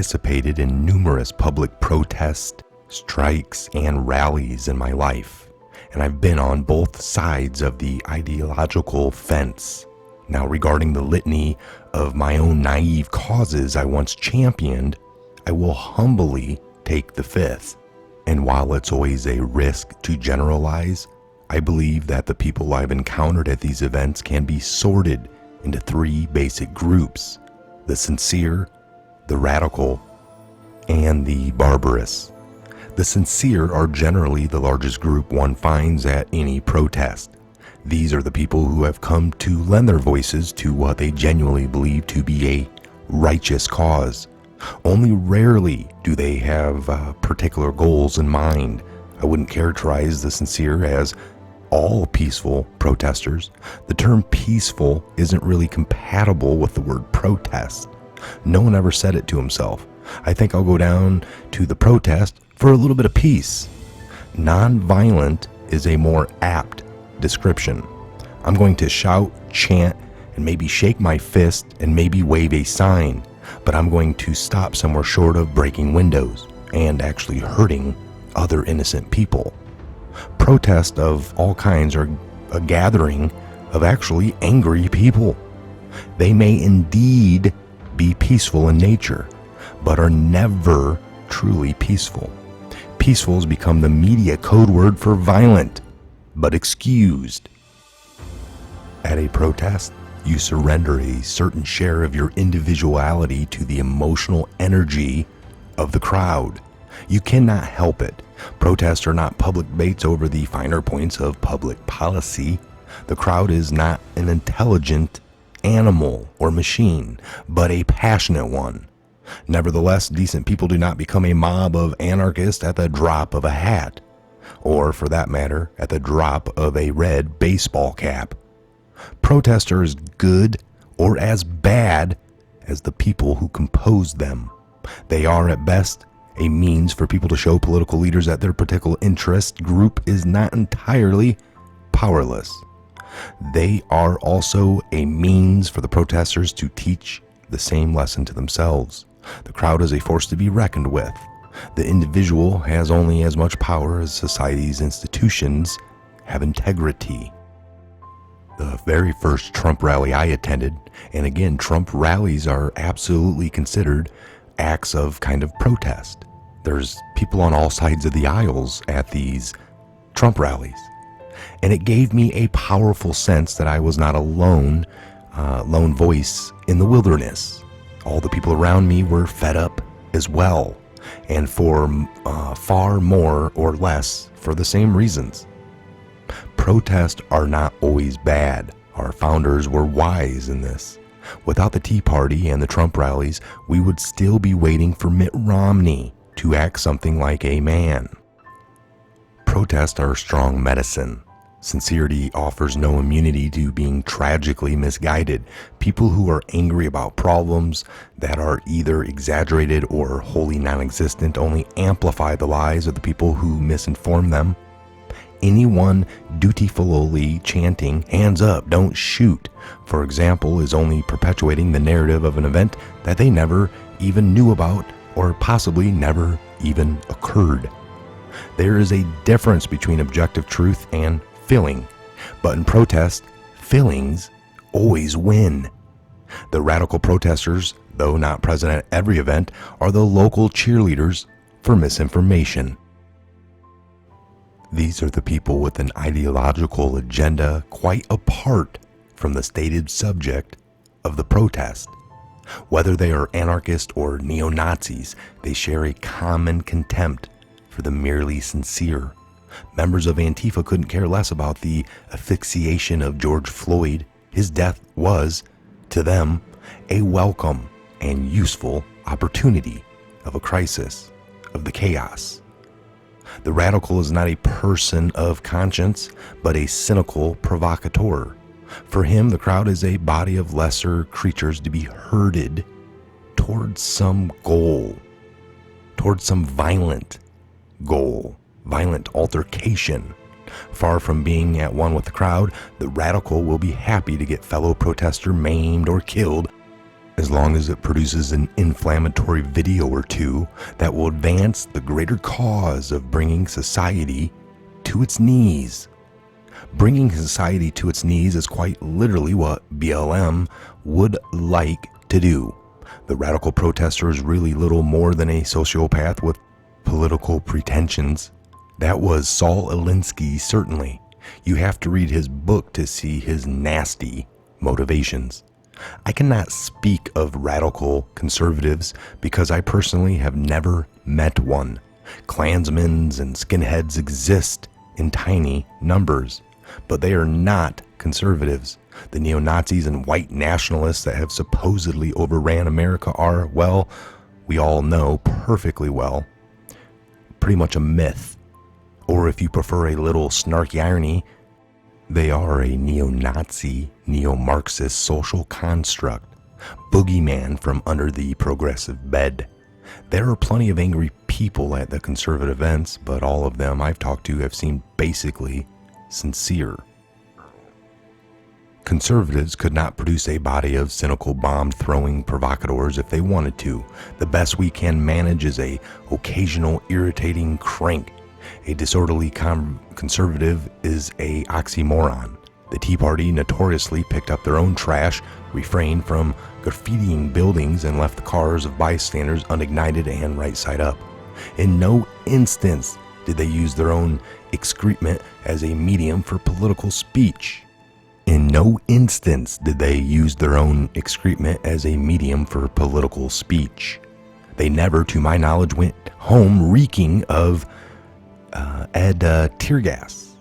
participated in numerous public protests, strikes, and rallies in my life, and I've been on both sides of the ideological fence. Now, regarding the litany of my own naive causes I once championed, I will humbly take the fifth. And while it's always a risk to generalize, I believe that the people I've encountered at these events can be sorted into three basic groups: the sincere, the radical, and the barbarous. The sincere are generally the largest group one finds at any protest. These are the people who have come to lend their voices to what they genuinely believe to be a righteous cause. Only rarely do they have particular goals in mind. I wouldn't characterize the sincere as all peaceful protesters. The term peaceful isn't really compatible with the word protest. No one ever said it to himself. I think I'll go down to the protest for a little bit of peace. Non-violent is a more apt description. I'm going to shout, chant, and maybe shake my fist and maybe wave a sign, but I'm going to stop somewhere short of breaking windows and actually hurting other innocent people. Protests of all kinds are a gathering of actually angry people. They may indeed be peaceful in nature, but are never truly peaceful. Peaceful has become the media code word for violent, but excused. At a protest, you surrender a certain share of your individuality to the emotional energy of the crowd. You cannot help it. Protests are not public debates over the finer points of public policy. The crowd is not an intelligent animal or machine, but a passionate one. Nevertheless, decent people do not become a mob of anarchists at the drop of a hat, or for that matter, at the drop of a red baseball cap. Protests are as good or as bad as the people who composed them. They are at best a means for people to show political leaders that their particular interest group is not entirely powerless. They are also a means for the protesters to teach the same lesson to themselves. The crowd is a force to be reckoned with. The individual has only as much power as society's institutions have integrity. The very first Trump rally I attended, and again, Trump rallies are absolutely considered acts of kind of protest. There's people on all sides of the aisles at these Trump rallies. And it gave me a powerful sense that I was not a lone voice in the wilderness. All the people around me were fed up as well, and for far more or less for the same reasons. Protests are not always bad. Our founders were wise in this. Without the Tea Party and the Trump rallies, we would still be waiting for Mitt Romney to act something like a man. Protests are strong medicine. Sincerity offers no immunity to being tragically misguided. People who are angry about problems that are either exaggerated or wholly non-existent only amplify the lies of the people who misinform them. Anyone dutifully chanting, "Hands up, don't shoot," for example, is only perpetuating the narrative of an event that they never even knew about or possibly never even occurred. There is a difference between objective truth and feeling, but in protest, feelings always win. The radical protesters, though not present at every event, are the local cheerleaders for misinformation. These are the people with an ideological agenda quite apart from the stated subject of the protest. Whether they are anarchists or neo-Nazis, they share a common contempt for the merely sincere. Members of Antifa couldn't care less about the asphyxiation of George Floyd. His death was, to them, a welcome and useful opportunity of a crisis, of the chaos. The radical is not a person of conscience, but a cynical provocateur. For him, the crowd is a body of lesser creatures to be herded towards some goal, towards some violent goal, violent altercation. Far from being at one with the crowd, the radical will be happy to get fellow protester maimed or killed as long as it produces an inflammatory video or two that will advance the greater cause of bringing society to its knees. Bringing society to its knees is quite literally what BLM would like to do. The radical protester is really little more than a sociopath with political pretensions. That was Saul Alinsky, certainly. You have to read his book to see his nasty motivations. I cannot speak of radical conservatives because I personally have never met one. Klansmen and skinheads exist in tiny numbers, but they are not conservatives. The neo-Nazis and white nationalists that have supposedly overran America are, well, we all know perfectly well, pretty much a myth. Or if you prefer a little snarky irony, they are a neo-Nazi, neo-Marxist social construct, boogeyman from under the progressive bed. There are plenty of angry people at the conservative events, but all of them I've talked to have seemed basically sincere. Conservatives could not produce a body of cynical bomb-throwing provocateurs if they wanted to. The best we can manage is a occasional irritating crank. A disorderly conservative is a oxymoron. The Tea Party notoriously picked up their own trash, refrained from graffitiing buildings, and left the cars of bystanders unignited and right side up. In no instance did they use their own excrement as a medium for political speech. In no instance did they use their own excrement as a medium for political speech. They never, to my knowledge, went home reeking of tear gas.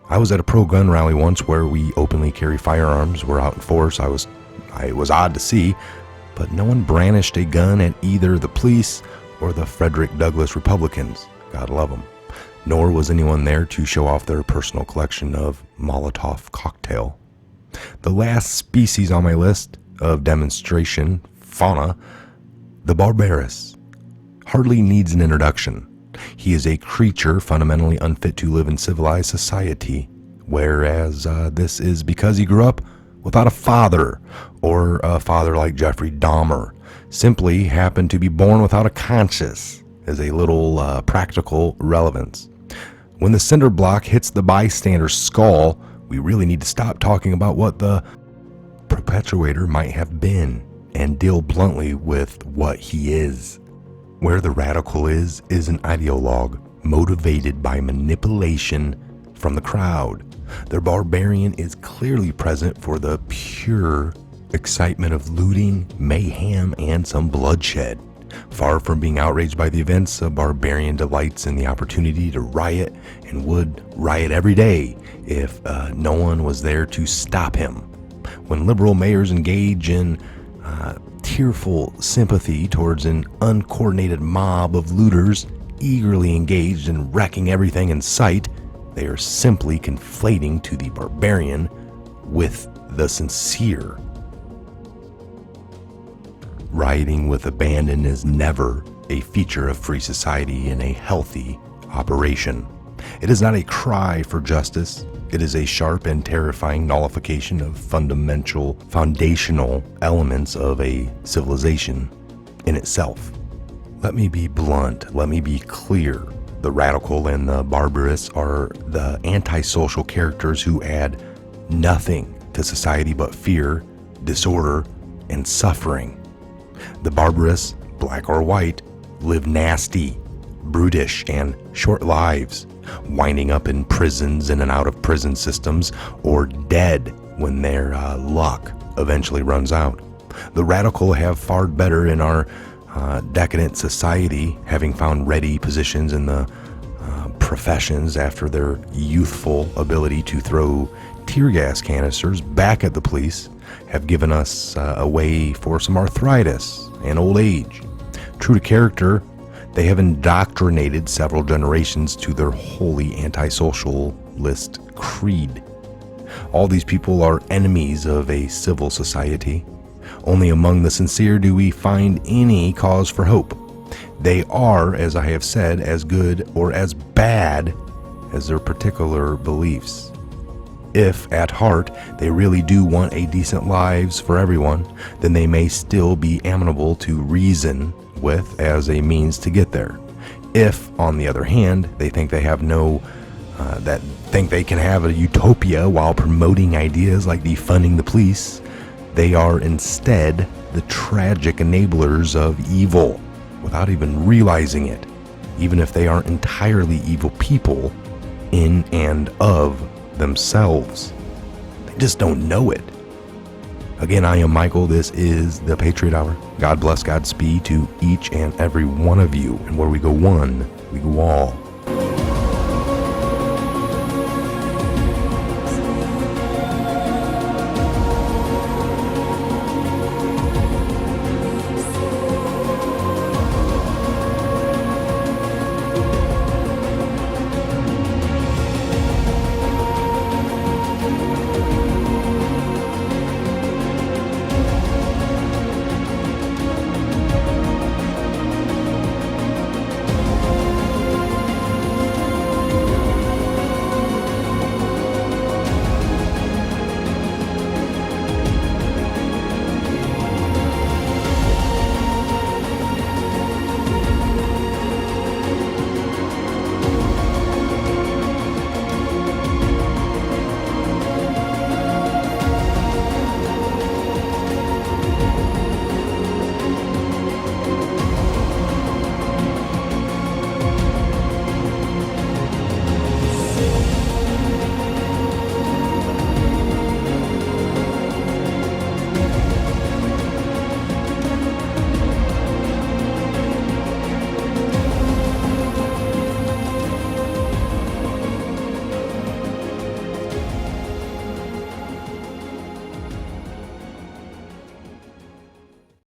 I was at a pro-gun rally once where we openly carry firearms. We're out in force. It was odd to see, but no one brandished a gun at either the police or the Frederick Douglass Republicans. God love them. Nor was anyone there to show off their personal collection of Molotov cocktail. The last species on my list of demonstration fauna, the Barbarous, hardly needs an introduction. He is a creature fundamentally unfit to live in civilized society, whereas this is because he grew up without a father, or a father like Jeffrey Dahmer, simply happened to be born without a conscience, as a little practical relevance. When the cinder block hits the bystander's skull, we really need to stop talking about what the perpetrator might have been and deal bluntly with what he is. Where the radical is an ideologue motivated by manipulation from the crowd. The barbarian is clearly present for the pure excitement of looting, mayhem, and some bloodshed. Far from being outraged by the events, a barbarian delights in the opportunity to riot and would riot every day if no one was there to stop him. When liberal mayors engage in tearful sympathy towards an uncoordinated mob of looters eagerly engaged in wrecking everything in sight, they are simply conflating to the barbarian with the sincere. Rioting with abandon is never a feature of free society in a healthy operation. It is not a cry for justice. It is a sharp and terrifying nullification of foundational elements of a civilization in itself. Let me be blunt. Let me be clear. The radical and the barbarous are the antisocial characters who add nothing to society but fear, disorder, and suffering. The barbarous, black or white, live nasty, brutish, and short lives, winding up in prisons in and out of prison systems, or dead when their luck eventually runs out. The radical have fared better in our decadent society, having found ready positions in the professions after their youthful ability to throw tear gas canisters back at the police have given us a way for some arthritis and old age. True to character, they have indoctrinated several generations to their wholly anti-socialist creed. All these people are enemies of a civil society. Only among the sincere do we find any cause for hope. They are, as I have said, as good or as bad as their particular beliefs. if at heart they really do want a decent lives for everyone, then they may still be amenable to reason with as a means to get there. If, on the other hand, they think they have think they can have a utopia while promoting ideas like defunding the police, they are instead the tragic enablers of evil without even realizing it, even if they aren't entirely evil people in and of themselves. They just don't know it. Again, I am Michael. This is the Patriot Hour. God bless, Godspeed to each and every one of you. And where we go one, we go all.